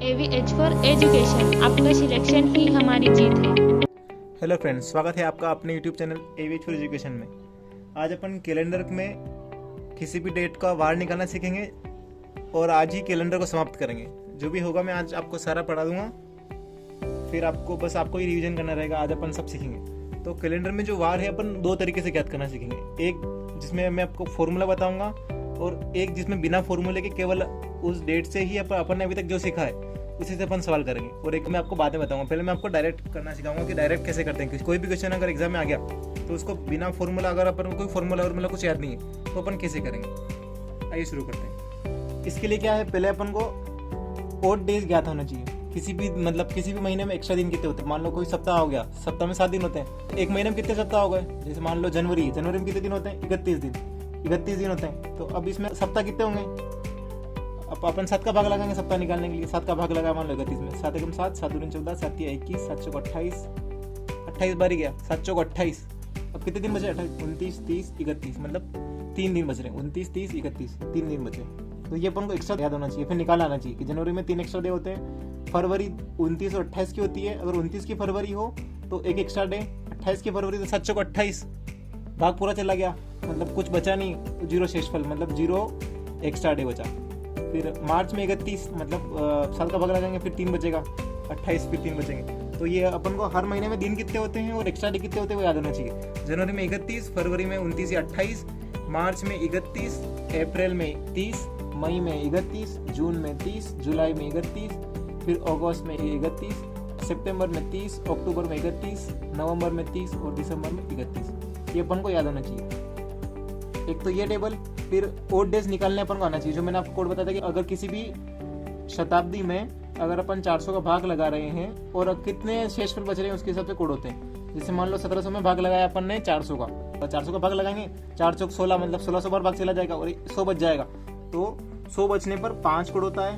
AVH for education, आपका selection ही हमारी जीत है। हेलो फ्रेंड्स, स्वागत है आपका अपने YouTube channel AVH for education में। आज अपन कैलेंडर में किसी भी डेट का वार निकालना सीखेंगे और आज ही कैलेंडर को समाप्त करेंगे। जो भी होगा मैं आज आपको सारा पढ़ा दूंगा, फिर आपको ही रिवीजन करना रहेगा। आज अपन सब सीखेंगे। तो कैलेंडर में जो वार है अपन दो तरीके से ज्ञात करना सीखेंगे। एक जिसमें मैं आपको फॉर्मूला बताऊंगा और एक जिसमें बिना फॉर्मूले के केवल उस डेट से ही अपन ने अभी तक जो सीखा है उसी से अपन सवाल करेंगे। और एक मैं आपको बाद में बताऊंगा। पहले मैं आपको डायरेक्ट करना सिखाऊंगा कि डायरेक्ट कैसे करते हैं। कोई भी क्वेश्चन अगर एग्जाम में आ गया तो उसको बिना फॉर्मूला, अगर अपन को कोई फॉर्मूला और मतलब कुछ याद नहीं है तो अपन कैसे करेंगे। आइए शुरू करते हैं। इसके लिए क्या है, पहले अपन को ओड डेज ज्ञात होना चाहिए। किसी भी महीने में एक्स्ट्रा दिन कितने होते हैं। मान लो कोई सप्ताह हो गया, सप्ताह में 7 दिन होते हैं। एक महीने में कितने सप्ताह हो गए, जैसे मान लो जनवरी में कितने दिन होते हैं, 31 दिन होते हैं। तो अब इसमें सप्ताह कितने होंगे, अब अपन 7 का भाग लगाएंगे सप्ताह निकालने के लिए। 7 का भाग लगाया मान लो 31 में, 7 एकम 7, 7 दूनी 14, 7 या 21, 7 चौक 28, 28 बार ही गया, 7 चौक 28। अब कितने दिन बचे, 28, 29, 30, 31, मतलब 3 दिन बच रहे हैं। 29, 30, 31, 3 दिन बचे। तो ये अपन को एक्स्ट्रा याद होना चाहिए, फिर निकाल आना चाहिए कि जनवरी में 3 एक्स्ट्रा डे होते हैं। फरवरी 29 और 28 की होती है। अगर 29 की फरवरी हो तो एक एक्स्ट्रा डे, 28 की फरवरी तो 7 चौक 28, भाग पूरा चला गया, मतलब कुछ बचा नहीं, 0 शेषफल, मतलब 0 एक्स्ट्रा डे बचा। फिर मार्च में 31, मतलब 7 का भाग लगाएंगे, फिर 3 बचेगा, 28, फिर 3 बचेंगे। तो ये अपन को हर महीने में दिन कितने होते हैं और एक्स्ट्रा डे कितने होते हैं वो याद होना चाहिए। जनवरी में 31, फरवरी में 29 या 28, मार्च में 31, अप्रैल में 30, मई में 31, जून में 30, जुलाई में 31, फिर अगस्त में 31, सितंबर में 30, अक्टूबर में 31, नवंबर में 30 और दिसंबर में 31। ये अपन को याद होना चाहिए। एक तो ये टेबल। फिर ओड डेज निकालने अपन को आना चाहिए। जो मैंने आपको कोड बताया था कि अगर किसी भी शताब्दी में अगर अपन 400 का भाग लगा रहे हैं और कितने शेषफल बच रहे हैं उसके हिसाब से कोड होते हैं। जैसे मान लो 1700 में भाग लगाया अपन ने 400 का, तो 400 का भाग लगाएंगे, 4 चौक 16, मतलब 1600 बार भाग चला जाएगा और 100 बच जाएगा। तो 100 बचने पर 5 कोड होता है।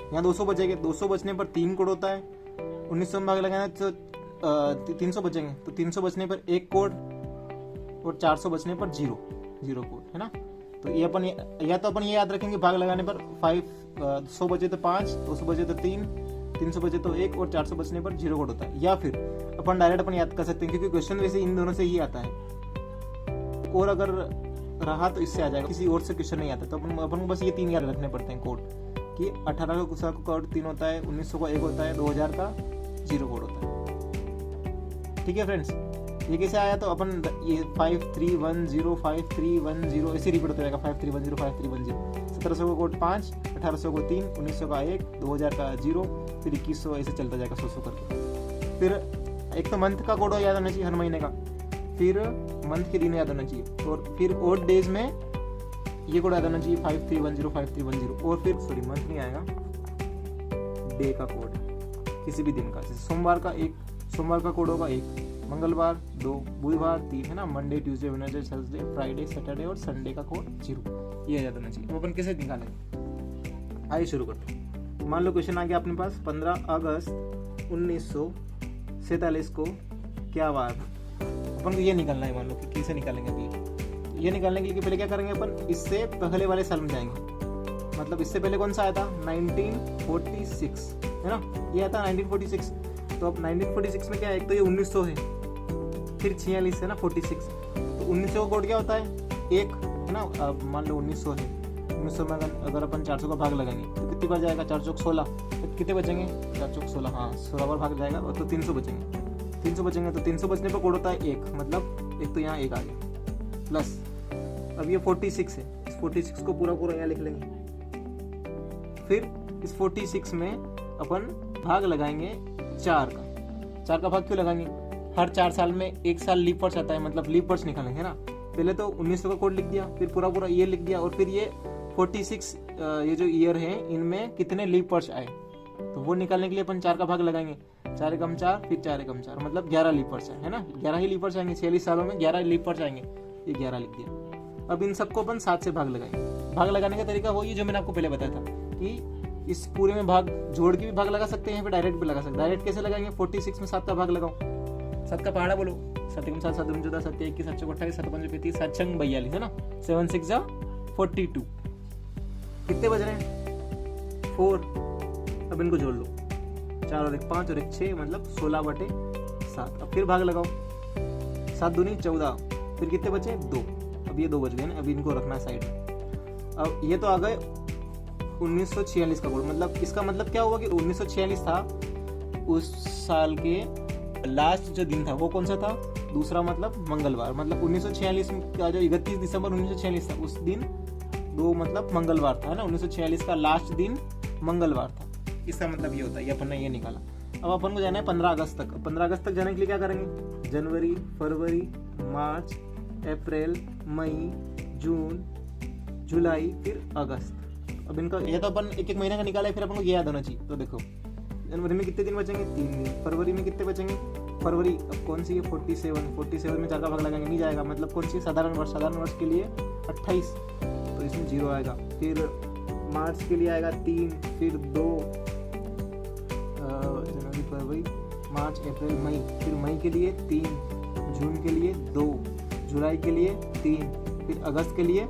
यहाँ 200 बचेंगे, 200 बचने पर 3 कोड होता है। 1900 में भाग लगाना तो 300 बचेंगे, तो 300 बचने पर 1 कोड और 400 बचने पर 0 कोड, है ना। तो ये अपन या तो अपन ये याद रखेंगे भाग लगाने पर 100 बचे तो 5, 200 बचे तो 3, 300 बचे तो 1 और 400 बचने पर 0 कोड होता है। या फिर अपन डायरेक्ट अपन याद कर सकते हैं, क्योंकि क्वेश्चन वैसे इन दोनों से ही आता है। और अगर रहा तो इससे आ जाएगा, किसी और से क्वेश्चन नहीं आता। तो अपन को बस ये 3 याद रखने पड़ते हैं कोड, कि 18 का कोड 3 होता है, 1900 का 1 होता है, 2000 का 0 कोड होता है। ठीक है फ्रेंड्स, ये कैसे आया, तो अपन ये 5310 5310 ऐसे रिपीट होता रहेगा। 5310 5310। 1700 का कोड 5, 1800 को 3, 1900 का 1, 2000 का 0, फिर 2100, ऐसे चलता जाएगा 100 करके। फिर एक तो मंथ का कोड याद होना चाहिए हर महीने का, फिर मंथ के दिन याद होना चाहिए, और फिर ओड डेज में ये कोड याद होना चाहिए 5310 5310। और फिर मंथ नहीं आएगा, डे का कोड किसी भी दिन का। जैसे सोमवार का कोड होगा 1, मंगलवार 2, बुधवार 3, है ना। Monday, Tuesday, Wednesday, Thursday, Friday, Saturday और संडे का कोड 0। ये याद होना चाहिए। तो अपन कैसे निकालेंगे, आइए शुरू करते हैं। मान लो क्वेश्चन आ गया अपने पास, 15 अगस्त 1947 को क्या वार है। अपन को ये निकालना है। मान लो कि कैसे निकालेंगे अभी। ये निकालने के लिए पहले क्या करेंगे अपन, इससे पहले वाले साल में जाएंगे। मतलब इससे पहले कौन सा आया था, 1946, है ना। ये आया था 1946। तो अब 1946 में क्या है, एक तो ये 1900 है, फिर 46 है ना, 46। तो 1900 का कोड क्या होता है, 1, है ना। अब मान लो 1900 है, 1900 में अगर अपन 400 का भाग लगाएंगे तो कितनी बार जाएगा, 4 चौक 16, तो कितने बचेंगे, 4 चौक 16, हाँ 16 बार भाग जाएगा। और तो 300 बचेंगे, 300 बचेंगे। तो 300 बचने पर कोड होता है 1, मतलब एक तो यहाँ 1 आ गया, प्लस अब ये 46 है, इस 46 को पूरा यहाँ लिख लेंगे। फिर इस 46 में अपन भाग लगाएंगे 4 का भाग क्यों लगाएंगे, हर 4 साल में 1 साल लीप वर्ष आता है, मतलब लीप वर्ष निकालेंगे ना। पहले तो 1900 का कोड लिख दिया, फिर पूरा ईयर लिख दिया, और फिर ये 46 ये जो ईयर है इनमें कितने लीप वर्ष आए, तो वो निकालने के लिए अपन 4 का भाग लगाएंगे। 4 एकम 4, फिर 4 एकम 4, मतलब 11 लीप वर्ष है ना। 11 ही लीप वर्ष आएंगे, 46 सालों में 11 लीप वर्ष आएंगे, ये 11 लिख दिया। अब इन सबको अपन 7 से भाग लगाएंगे। भाग लगाने का तरीका वही जो मैंने आपको पहले बताया था, कि इस पूरे में भाग जोड़ के भी भाग लगा सकते हैं, फिर डायरेक्ट भी लगा सकते हैं। डायरेक्ट कैसे लगाएंगे, 46 में 7 का भाग लगाओ, 7 का पहाड़ा बोलो, 7 एकम 7, 7 दूनी 14, 7 21, 7 चौक 28, 7 पंजे 35, 7 छंग 42, है ना। 7 6 जा 42। कितने बज रहे हैं, 4। अब अब इनको जोड़ लो, 4 और 1 5 और 1 6 मतलब 16/7। अब फिर भाग लगाओ, 7 दूनी 14, फिर कितने बचे 2। अब ये 2 बच गए ना, अभी इनको रखना है साइड में। अब ये तो आ गए 1946 का कोड, मतलब इसका मतलब क्या हुआ कि 1946 था, उस साल के लास्ट जो दिन था वो कौन सा था, दूसरा मतलब मंगलवार, मतलब 1946 का जो 31 दिसंबर 1946 था उस दिन 2 मतलब मंगलवार था ना, 1946 का लास्ट दिन मंगलवार था। इसका मतलब ये होता है, ये अपन ने ये निकाला। अब अपन को जाना है 15 अगस्त तक। 15 अगस्त तक जाने के लिए क्या करेंगे, जनवरी, फरवरी, मार्च, अप्रैल, मई, जून, जुलाई, फिर अगस्त। अब इनका ये तो अपन एक एक महीने का निकाला है, फिर अपन को ये याद होना चाहिए। तो देखो जनवरी में कितने दिन बचेंगे, 3 दिन। फरवरी में कितने बचेंगे, फरवरी अब कौन सी है 47 में 4 का भाग लगाएंगे, नहीं जाएगा, मतलब कौन सी साधारण वर्ष के लिए 28, तो इसमें 0 आएगा। फिर मार्च के लिए आएगा 3, फिर 2, जनवरी, फरवरी, मार्च, अप्रैल, मई, फिर मई के लिए 3, जून के लिए 2, जुलाई के लिए 3, फिर अगस्त के लिए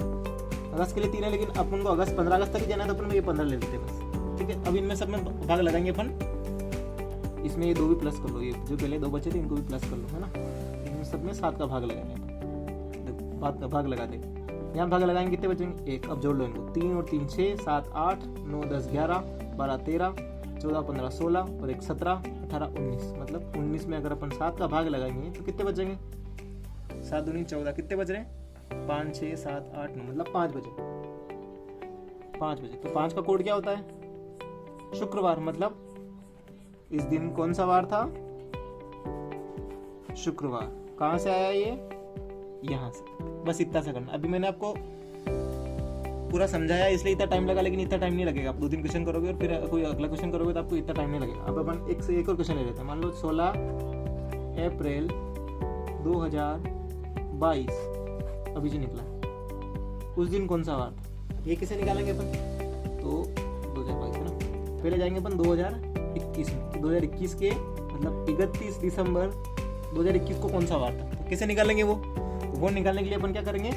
3 है, लेकिन अपन को अगस्त 15 अगस्त तक ही जाना है, तो अपन ये 15 ले लेते हैं बस, ठीक है। अब इनमें सब में भाग लगाएंगे अपन, इसमें ये 2 भी प्लस कर लो, ये जो पहले 2 बचे थे इनको भी प्लस कर लो, है ना। इनमें सब में 7 का भाग लगाएंगे, 7 का भाग लगा दे, यहाँ भाग लगाएंगे कितने बचेंगे 1। अब जोड़ लो इनको, 3 और 3 6, 7 8, 9 10 11, 12 13, 14 15 16 और 1 17, 18 19, मतलब 19 में अगर अपन 7 का भाग लगाएंगे तो कितने बचेंगे, 7 दूनी 14, कितने बच रहे हैं 5 6 7 8 9, मतलब 5 बचे। तो 5 का कोड क्या होता है, शुक्रवार, मतलब इस दिन कौन सा वार था, शुक्रवार। कहाँ से आया ये, यहाँ से। बस इतना सा करना। अभी मैंने आपको पूरा समझाया इसलिए इतना टाइम लगा, लेकिन इतना टाइम नहीं लगेगा। आप 2-3 क्वेश्चन करोगे और फिर कोई अगला क्वेश्चन करोगे तो आपको इतना टाइम नहीं लगेगा। अब अपन एक से एक और क्वेश्चन ले लेते हैं। मान लो 16 अप्रैल 2022 अभी जो निकला, उस दिन कौन सा वार था, ये कैसे निकालेंगे अपन, तो 2022 है ना। पहले जाएंगे अपन 2021 में, 2021 के मतलब 31 दिसंबर 2021 को कौन सा वार था, तो कैसे निकालेंगे वो निकालने के लिए अपन क्या करेंगे,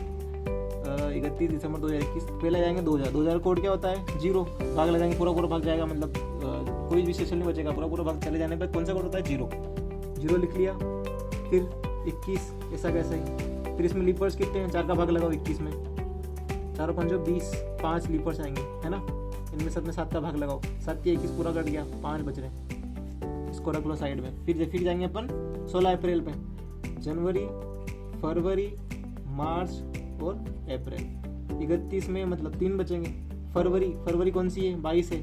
31 दिसंबर 2021 पहले जाएंगे 2000 कोड क्या होता है 0, भाग लगाएंगे, पूरा भाग जाएगा, मतलब कोई भी सेशन नहीं बचेगा, पूरा भाग चले जाने पर कौन सा कोड होता है 0 लिख लिया। फिर 21 ऐसा कैसे ही, फिर इसमें लीपर्स कितने हैं, 4 का भाग लगाओ 21 में, 4 और 5 20, 5 लीपर्स आएंगे, है ना। इनमें सब में 7 का भाग लगाओ, 7 के 21 पूरा कट गया, 5 बच रहे, इसको रख लो साइड में। फिर जाएंगे अपन 16 अप्रैल पे, जनवरी, फरवरी, मार्च और अप्रैल। 31 में मतलब 3 बचेंगे। फरवरी कौन सी है 22 है,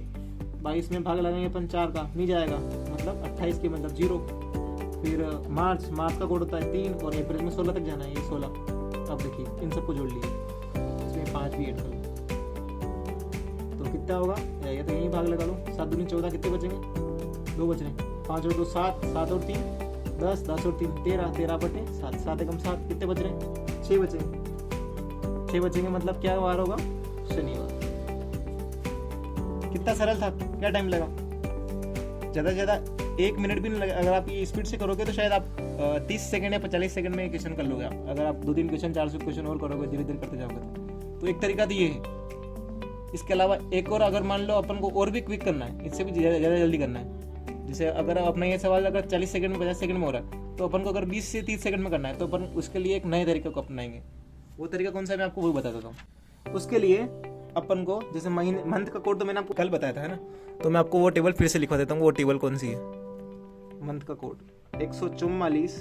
22 में भाग लगाएंगे अपन 4 का, नहीं जाएगा, मतलब 28 के मतलब 0। फिर मार्च का कोड होता है 3 और अप्रैल में 16 तक जाना है, ये 16। अब देखिए इन सबको जोड़ लीजिए, इसमें 5 भी ऐड कर लो, तो कितना होगा, या तो यही भाग लगा लो, 7 दूनी 14, कितने बचेंगे 2 बच रहे हैं, 5 और 2 7, 7 और 3 10, 10 और 3 13, 13 बटे 7, 7 एकम 7, कितने बच रहे हैं 6 बचेंगे, मतलब क्या वार होगा, शनिवार। कितना सरल था, क्या टाइम लगा, ज़्यादा से ज़्यादा 1 मिनट भी नहीं लगा। अगर आप ये स्पीड से करोगे तो शायद आप 30 सेकंड या 45 सेकंड में क्वेश्चन कर लोगे आप। अगर आप 2-3 क्वेश्चन 400 क्वेश्चन और करोगे, धीरे धीरे करते जाओगे तो एक तरीका तो ये है। इसके अलावा एक और, अगर मान लो अपन को और भी क्विक करना है, इससे भी ज़्यादा जल्दी करना है, जैसे अगर अपना ये सवाल अगर 40 सेकंड में 50 सेकंड में हो रहा है, तो अपन को अगर 20 से 30 सेकंड में करना है, तो अपन उसके लिए एक नए तरीके को अपनाएंगे। वो तरीका कौन सा है मैं आपको वो बता देता हूँ। उसके लिए अपन को, जैसे मंथ का कोड तो मैंने आपको कल बताया था, है ना, तो मैं आपको वो टेबल फिर से लिखवा देता हूँ। वो टेबल कौन सी है, मंथ का कोड 144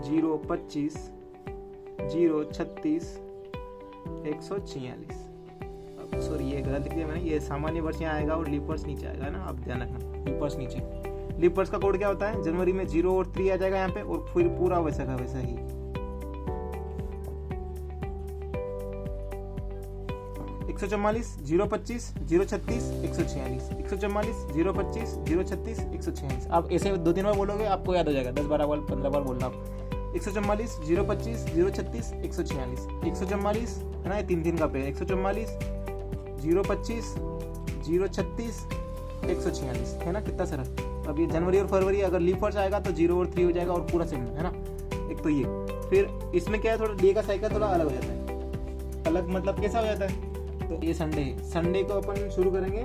025 036 146। अब सॉरी ये गलत लिख दिया मैंने, ये सामान्य वर्ष यहाँ आएगा और लीप वर्ष नीचे आएगा, है ना। अब ध्यान रखना, लीप वर्ष नीचे। लीप वर्ष का कोड क्या होता है, जनवरी में 0 और 3 आ जाएगा यहाँ पे, और फिर पूरा वैसा का वैसा ही 144 025 036 146, 144 025 036 146। आप ऐसे 2-3 बार बोलोगे, आपको याद हो जाएगा, 10-12 बार 15 बार बोलना आप। 144 025 036 146, 144 है ना, ये 3-3 का पेड़, 144 025 036 146, है ना, कितना सरल। अब ये जनवरी और फरवरी अगर लीप वर्ष आएगा तो 0 और 3 हो जाएगा और पूरा सेम, है ना। एक तो ये, फिर इसमें क्या है, थोड़ा डे का साइकिल थोड़ा अलग हो जाता है। अलग मतलब कैसा हो जाता है, तो ये संडे को अपन शुरू करेंगे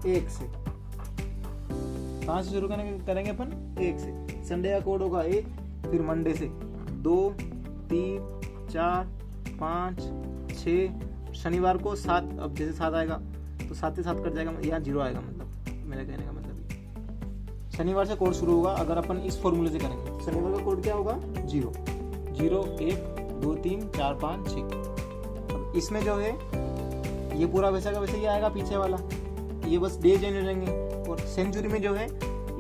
1 से। कहाँ से शुरू करेंगे अपन? 1 से। संडे का कोड होगा 1, फिर मंडे से 2, 3, 4, 5, 6, शनिवार को 7। अब जैसे 7 आएगा तो 7 से 7 कट जाएगा, यहाँ 0 आएगा। मतलब मेरा कहने का मतलब शनिवार से कोड शुरू होगा। अगर अपन इस फॉर्मूले से करेंगे तो शनिवार का कोड क्या होगा? 0, 0, 1, 2, 3, 4, 5, 6। अब इसमें जो है ये पूरा वैसा का वैसे ही आएगा, पीछे वाला ये बस डे चेंज हो जाएंगे। और सेंचुरी में जो है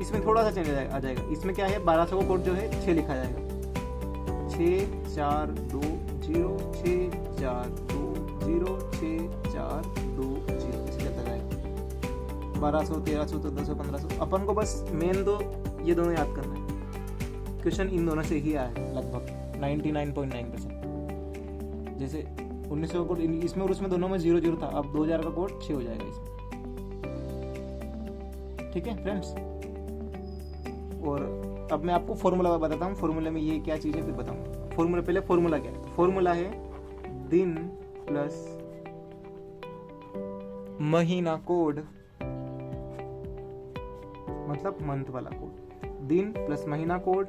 इसमें थोड़ा सा चेंज आ जाएगा। इसमें क्या है, 1200 का कोड जो है 6 लिखा जाएगा। 6, 4, 2, 0, 6, 4, 2, 0, 6, 4, 2, 0 ऐसे चलता जाएगा। 1200, 1300, 1400, 1500। अपन को बस मेन तो ये दोनों याद करना है। क्वेश्चन इन दोनों से ही आया है लगभग 99.9%। जैसे 1900 का कोड इसमें और उसमें दोनों में 0 0 था। अब 2000 का कोड 6 हो जाएगा इसमें। ठीक है फ्रेंड्स। और अब मैं आपको फॉर्मूला बताता हूँ। फॉर्मूले में ये क्या चीज़ है फिर बताऊँगा। फॉर्मूला पहले फॉर्मूला क्या है? फॉर्मूला है दिन प्लस महीना कोड, मतलब मंथ वाला कोड। दिन प्लस महीना कोड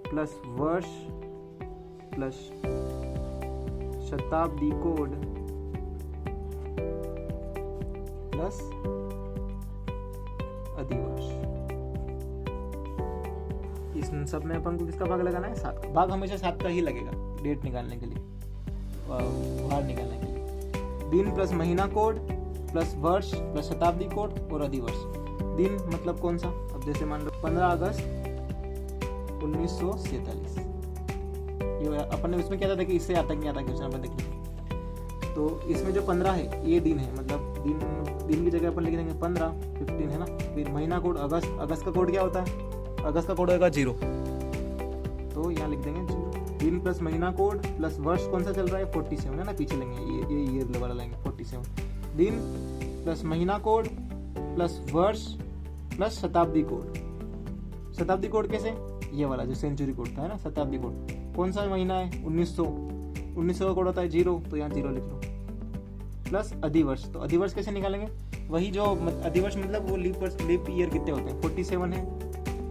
प्लस वर्ष प्लस शताब्दी कोड प्लस अधिवर्ष। इस सब में अपन को किसका भाग लगाना है? 7 का। भाग हमेशा 7 का ही लगेगा डेट निकालने के लिए, भाग निकालने के लिए। दिन प्लस महीना कोड प्लस वर्ष प्लस शताब्दी कोड और अधिवर्ष। दिन मतलब कौन सा? अब जैसे मान लो 15 अगस्त 1947। ये अपन ने उसमें क्या था कि इससे आता नहीं आता क्वेश्चन अपन देख लेंगे। तो इसमें जो 15 है ये दिन है, मतलब दिन की जगह अपन लिख देंगे 15, 15 है ना। फिर महीना कोड अगस्त। अगस्त का कोड क्या होता है? अगस्त का कोड होगा 0, तो यहाँ लिख देंगे 0। दिन प्लस महीना कोड प्लस वर्ष कौन सा चल रहा है? 47 है ना, पीछे लेंगे ये ईयर वाला लेंगे 47। दिन प्लस महीना कोड प्लस वर्ष प्लस शताब्दी कोड। शताब्दी कोड कैसे? ये वाला जो सेंचुरी कोड था है ना, शताब्दी कोड। कौन सा महीना है? 1900। 1900 का कोड होता है 0, तो यहाँ 0 लिख लो। प्लस अधिवर्ष। तो अधिवर्ष कैसे निकालेंगे? वही जो अधिवर्ष मतलब वो लीप ईयर कितने होते हैं? 47 है।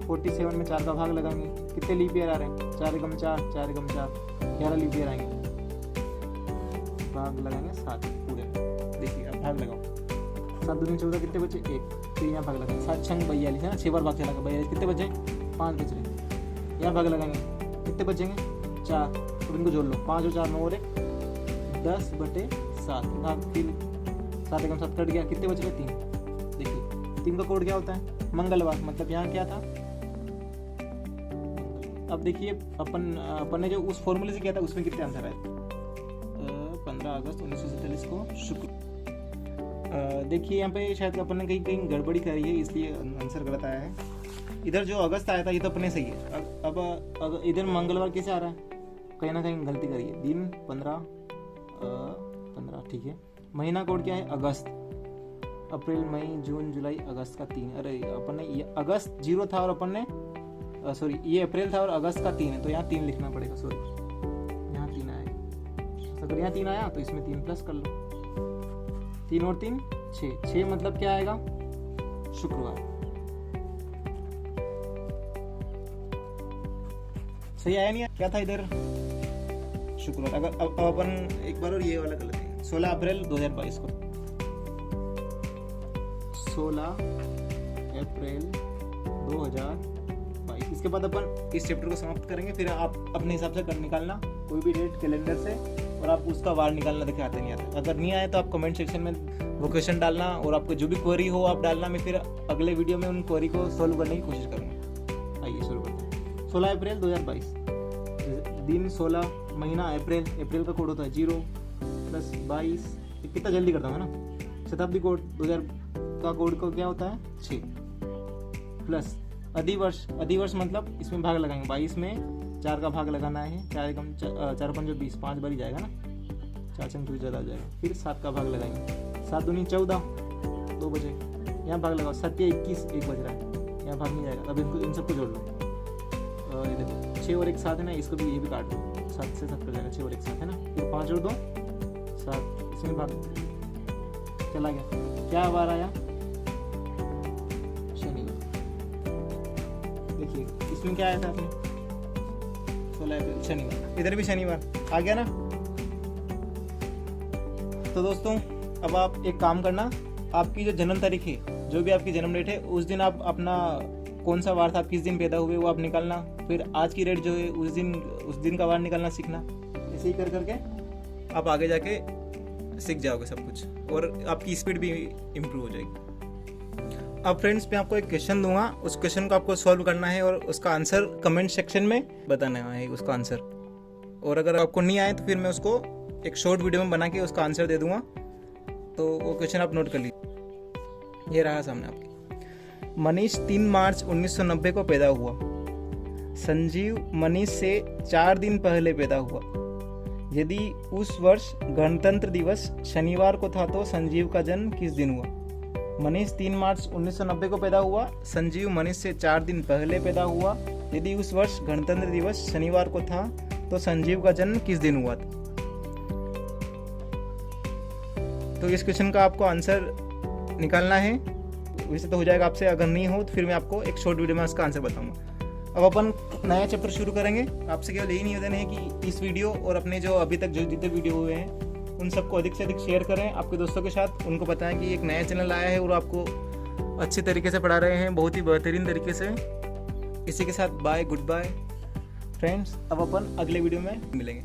47 में 4 का भाग लगाएंगे। कितने लीप ईयर आ रहे हैं? 4 एकम 4, 4 एकम 4, 11 लीप ईयर आएंगे। भाग लगाएंगे 7 पूरे। देखिए अब भाग लगाओ। 7 दूनी 14, कितने बचे? 1। फिर यहाँ भाग लगाएंगे 7 छंग 42 है ना, 6 बार भाग चला 42। कितने बचे? 5 बच रहे। यहाँ भाग लगाएंगे, कितने बचेंगे? 4। तो इनको जोड़ लो, 5 और 4 9 और 1 10/7। भाग फिर 7 एकम 7 कट गया। कितने बच रहे? 3। देखिए 3 का कोड क्या होता है? मंगलवार। मतलब यहाँ क्या था? अब देखिए अपन ने जो उस फॉर्मूले से किया था उसमें कितने आंसर आए? 15 अगस्त 1947 को शुक्र। देखिए यहाँ पे शायद अपन ने कहीं गड़बड़ी करी है, इसलिए आंसर गलत आया है। इधर जो अगस्त आया था ये तो अपने सही है। अब इधर मंगलवार कैसे आ रहा है? कहीं ना कहीं गलती करी है। दिन 15 ठीक है। महीना कोड क्या है? अगस्त। अप्रैल मई जून जुलाई अगस्त का 3। अरे अपन ने ये अगस्त 0 था और अपन ने सॉरी ये अप्रैल था और अगस्त का 3 है, तो यहाँ 3 लिखना पड़ेगा। सॉरी यहाँ 3 आएगा। अगर यहाँ 3 आया तो इसमें 3 प्लस कर लो। 3 और 3 6। 6 मतलब क्या आएगा? शुक्रवार। सही आया नहीं? क्या था इधर? शुक्रवार। अगर अब अपन एक बार और ये वाला कर लेते हैं। 16 अप्रैल 2022 को। 16 अप्रैल 2022। इसके बाद अपन इस चैप्टर को समाप्त करेंगे। फिर आप अपने हिसाब से कर निकालना कोई भी डेट कैलेंडर से, और आप उसका वार निकालना देखिए आता नहीं आता। अगर नहीं आए तो आप कमेंट सेक्शन में वो क्वेश्चन डालना, और आपको जो भी क्वेरी हो आप डालना। मैं फिर अगले वीडियो में उन क्वेरी को सोल्व करने की कोशिश करूँगा। आइए शुरू करते हैं। 16 अप्रैल 2022। दिन 16, महीना अप्रैल का कोड होता है 0 प्लस 22। कितना जल्दी करता हूँ ना। शताब्दी कोड 2000 का कोड को क्या होता है? 6 प्लस अधिवर्ष मतलब इसमें भाग लगाएंगे। 22 में 4 का भाग लगाना है। 4 एकम 4 5 20, 5 बार ही जाएगा ना, 4 चंग फिर ज़्यादा हो जाएगा। फिर 7 का भाग लगाएंगे। 7 दूनी 14, 2 बजे। यहाँ भाग लगाओ। 7 या 21, 1 बज रहा है। यहाँ भाग नहीं जाएगा। अब इनको इन सबको जोड़ लो। ये देखो 6 और 1 7 है ना, इसको भी ये भी काट दो। 7 से 7 कर जाएगा। 6 और 1 7 है ना। फिर 5 और 2 7, इसमें भाग चला गया। क्या बार आया? इसमें क्या आया था आपने? 16 अप्रैल शनिवार, इधर भी शनिवार आ गया ना। तो दोस्तों अब आप एक काम करना, आपकी जो जन्म तारीख है, जो भी आपकी जन्म डेट है, उस दिन आप अपना कौन सा वार था, आप किस दिन पैदा हुए वो आप निकालना। फिर आज की डेट जो है उस दिन का वार निकालना सीखना। ऐसे ही कर करके आप आगे जाके सीख जाओगे सब कुछ और आपकी स्पीड भी इम्प्रूव हो जाएगी। अब फ्रेंड्स मैं आपको एक क्वेश्चन दूंगा, उस क्वेश्चन को आपको सॉल्व करना है और उसका आंसर कमेंट सेक्शन में बताना है उसका आंसर। और अगर आपको नहीं आए तो फिर मैं उसको एक शॉर्ट वीडियो में बना के उसका आंसर दे दूंगा। तो वो क्वेश्चन आप नोट कर लीजिए, ये रहा सामने आपके। मनीष 3 मार्च 1990 को पैदा हुआ। संजीव मनीष से 4 दिन पहले पैदा हुआ। यदि उस वर्ष गणतंत्र दिवस शनिवार को था तो संजीव का जन्म किस दिन हुआ? मनीष 3 मार्च 1990 को पैदा हुआ। संजीव मनीष से 4 दिन पहले पैदा हुआ। यदि उस वर्ष गणतंत्र दिवस शनिवार को था तो संजीव का जन्म किस दिन हुआ था? तो इस क्वेश्चन का आपको आंसर निकालना है। वैसे तो हो जाएगा आपसे, अगर नहीं हो तो फिर मैं आपको एक शॉर्ट वीडियो में इसका आंसर बताऊंगा। अब अपन नया चैप्टर शुरू करेंगे। आपसे केवल यही निवेदन है कि इस वीडियो और अपने जो अभी तक जो जितने वीडियो हुए हैं उन सबको अधिक से अधिक शेयर करें आपके दोस्तों के साथ। उनको बताएं कि एक नया चैनल आया है और आपको अच्छे तरीके से पढ़ा रहे हैं, बहुत ही बेहतरीन तरीके से। इसी के साथ बाय, गुड बाय फ्रेंड्स। अब अपन अगले वीडियो में मिलेंगे।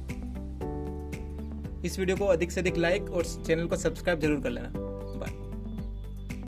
इस वीडियो को अधिक से अधिक लाइक और चैनल को सब्सक्राइब जरूर कर लेना।